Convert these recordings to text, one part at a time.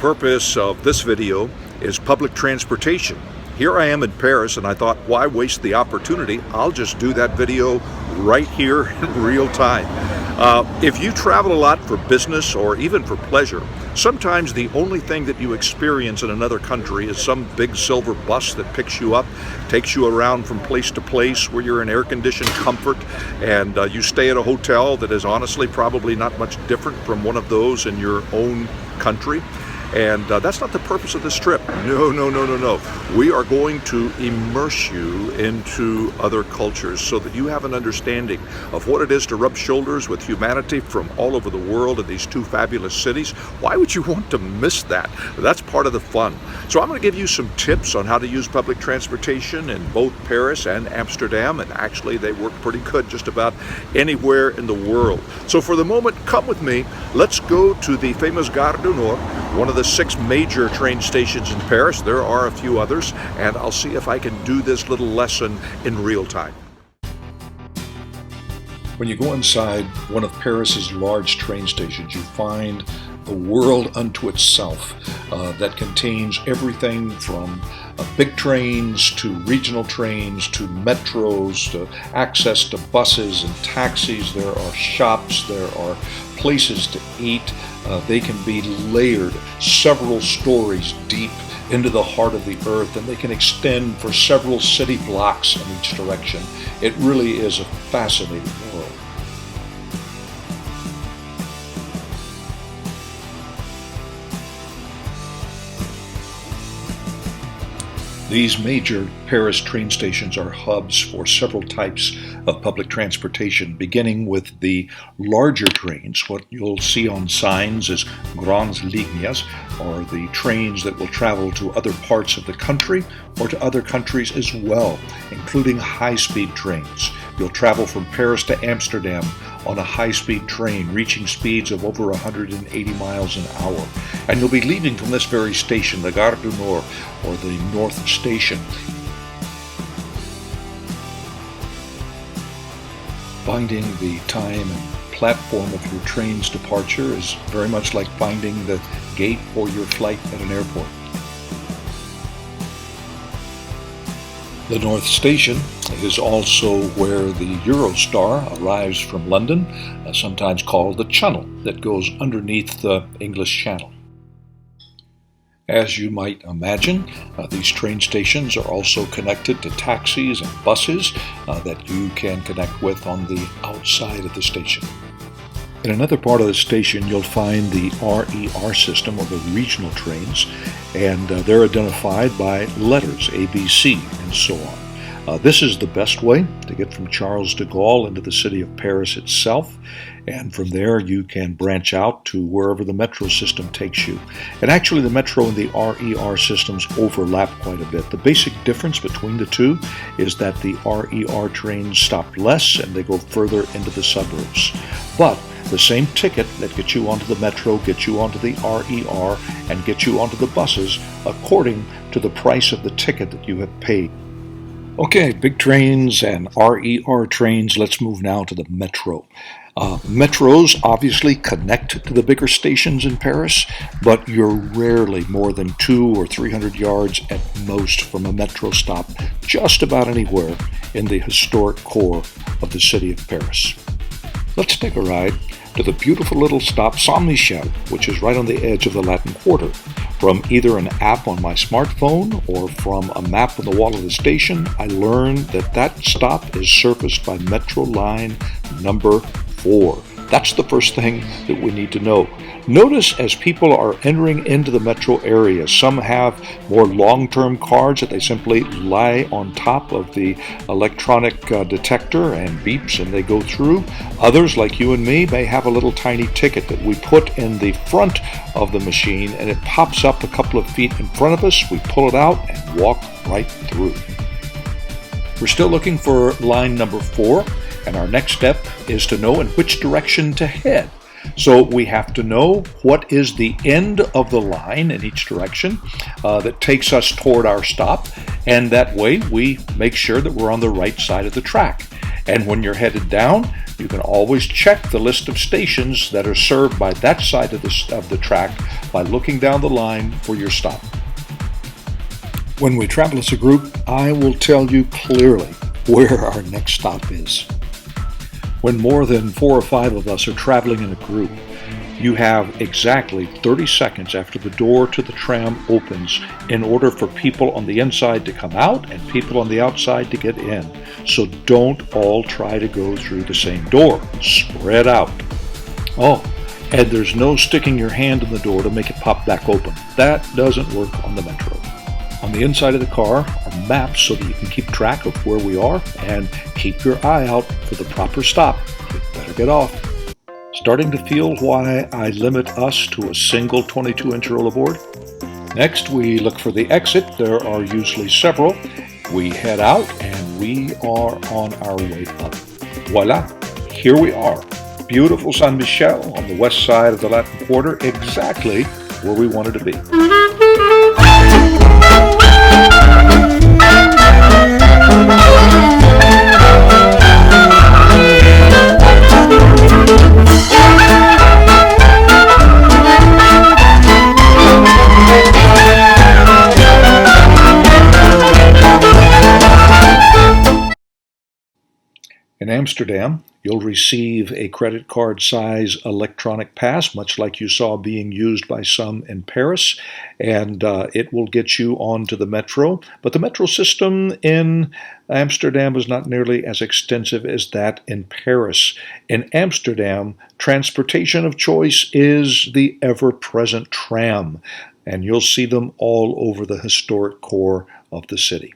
purpose of this video is public transportation. Here I am in Paris, and I thought, why waste the opportunity? I'll just do that video right here in real time. If you travel a lot for business or even for pleasure, sometimes the only thing that you experience in another country is some big silver bus that picks you up, takes you around from place to place where you're in air-conditioned comfort, and you stay at a hotel that is honestly probably not much different from one of those in your own country. And that's not the purpose of this trip. No. We are going to immerse you into other cultures so that you have an understanding of what it is to rub shoulders with humanity from all over the world in these two fabulous cities. Why would you want to miss that? That's part of the fun. So I'm going to give you some tips on how to use public transportation in both Paris and Amsterdam, and actually they work pretty good just about anywhere in the world. So for the moment, come with me. Let's go to the famous Gare du Nord, one of the 6 major train stations in Paris. There are a few others, and I'll see if I can do this little lesson in real time. When you go inside one of Paris's large train stations, you find a world unto itself that contains everything from big trains to regional trains to metros to access to buses and taxis. There are shops, there are places to eat. They can be layered several stories deep into the heart of the earth, and they can extend for several city blocks in each direction. It really is a fascinating world. These major Paris train stations are hubs for several types of public transportation, beginning with the larger trains. What you'll see on signs is grandes lignes, or the trains that will travel to other parts of the country or to other countries as well, including high-speed trains. You'll travel from Paris to Amsterdam on a high-speed train, reaching speeds of over 180 miles an hour. And you'll be leaving from this very station, the Gare du Nord, or the North Station. Finding the time and platform of your train's departure is very much like finding the gate for your flight at an airport. The North Station is also where the Eurostar arrives from London, sometimes called the Channel, that goes underneath the English Channel. As you might imagine, these train stations are also connected to taxis and buses that you can connect with on the outside of the station. In another part of the station, you'll find the RER system, or the regional trains, and they're identified by letters, A, B, C, and so on. This is the best way to get from Charles de Gaulle into the city of Paris itself, and from there you can branch out to wherever the metro system takes you. And actually the metro and the RER systems overlap quite a bit. The basic difference between the two is that the RER trains stop less and they go further into the suburbs. But the same ticket that gets you onto the metro gets you onto the RER and gets you onto the buses according to the price of the ticket that you have paid. Okay, big trains and RER trains. Let's move now to the metro. Metros obviously connect to the bigger stations in Paris, but you're rarely more than 200 or 300 yards at most from a metro stop just about anywhere in the historic core of the city of Paris. Let's take a ride to the beautiful little stop Saint-Michel, which is right on the edge of the Latin Quarter. From either an app on my smartphone or from a map on the wall of the station, I learned that that stop is serviced by Metro line number 4. That's the first thing that we need to know. Notice as people are entering into the metro area, some have more long-term cards that they simply lie on top of the electronic detector and beeps and they go through. Others, like you and me, may have a little tiny ticket that we put in the front of the machine and it pops up a couple of feet in front of us. We pull it out and walk right through. We're still looking for line number 4, and our next step is to know in which direction to head. So we have to know what is the end of the line in each direction that takes us toward our stop, and that way we make sure that we're on the right side of the track. And when you're headed down, you can always check the list of stations that are served by that side of the track by looking down the line for your stop. When we travel as a group, I will tell you clearly where our next stop is. When more than 4 or 5 of us are traveling in a group, you have exactly 30 seconds after the door to the tram opens in order for people on the inside to come out and people on the outside to get in. So don't all try to go through the same door. Spread out. Oh, and there's no sticking your hand in the door to make it pop back open. That doesn't work on the Metro. On the inside of the car are maps so that you can keep track of where we are and keep your eye out for the proper stop. You better get off. Starting to feel why I limit us to a single 22-inch rollerboard? Next, we look for the exit. There are usually several. We head out and we are on our way up. Voila, here we are. Beautiful San Michel on the west side of the Latin Quarter, exactly where we wanted to be. In Amsterdam, you'll receive a credit card size electronic pass, much like you saw being used by some in Paris, and it will get you onto the metro. But the metro system in Amsterdam is not nearly as extensive as that in Paris. In Amsterdam, transportation of choice is the ever-present tram, and you'll see them all over the historic core of the city.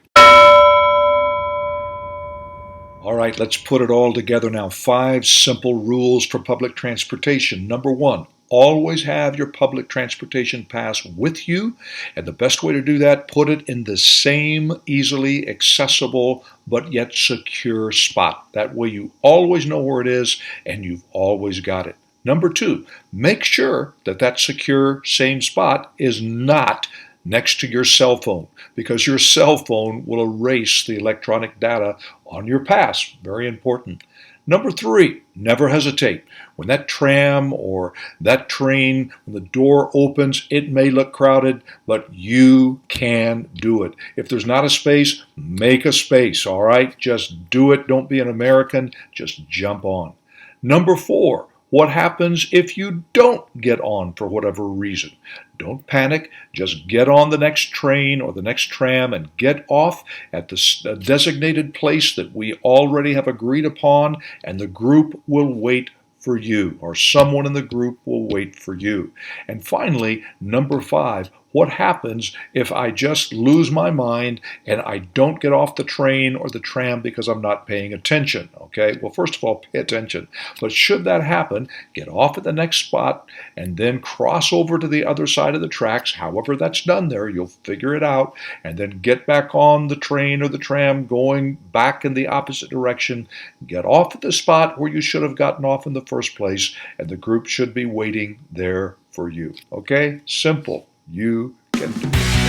All right, let's put it all together now. 5 simple rules for public transportation. Number 1, always have your public transportation pass with you. And the best way to do that, put it in the same easily accessible but yet secure spot. That way you always know where it is and you've always got it. Number 2, make sure that that secure same spot is not next to your cell phone, because your cell phone will erase the electronic data on your pass. Very important. Number 3, never hesitate. When that tram or that train, when the door opens, it may look crowded, but you can do it. If there's not a space, make a space, all right? Just do it. Don't be an American. Just jump on. Number 4, what happens if you don't get on for whatever reason? Don't panic. Just get on the next train or the next tram and get off at the designated place that we already have agreed upon, and the group will wait for you, or someone in the group will wait for you. And finally, number 5, what happens if I just lose my mind and I don't get off the train or the tram because I'm not paying attention? Okay, well, first of all, pay attention. But should that happen, get off at the next spot and then cross over to the other side of the tracks. However that's done there, you'll figure it out, and then get back on the train or the tram going back in the opposite direction. Get off at the spot where you should have gotten off in the first place, and the group should be waiting there for you. Okay? Simple. You can do it.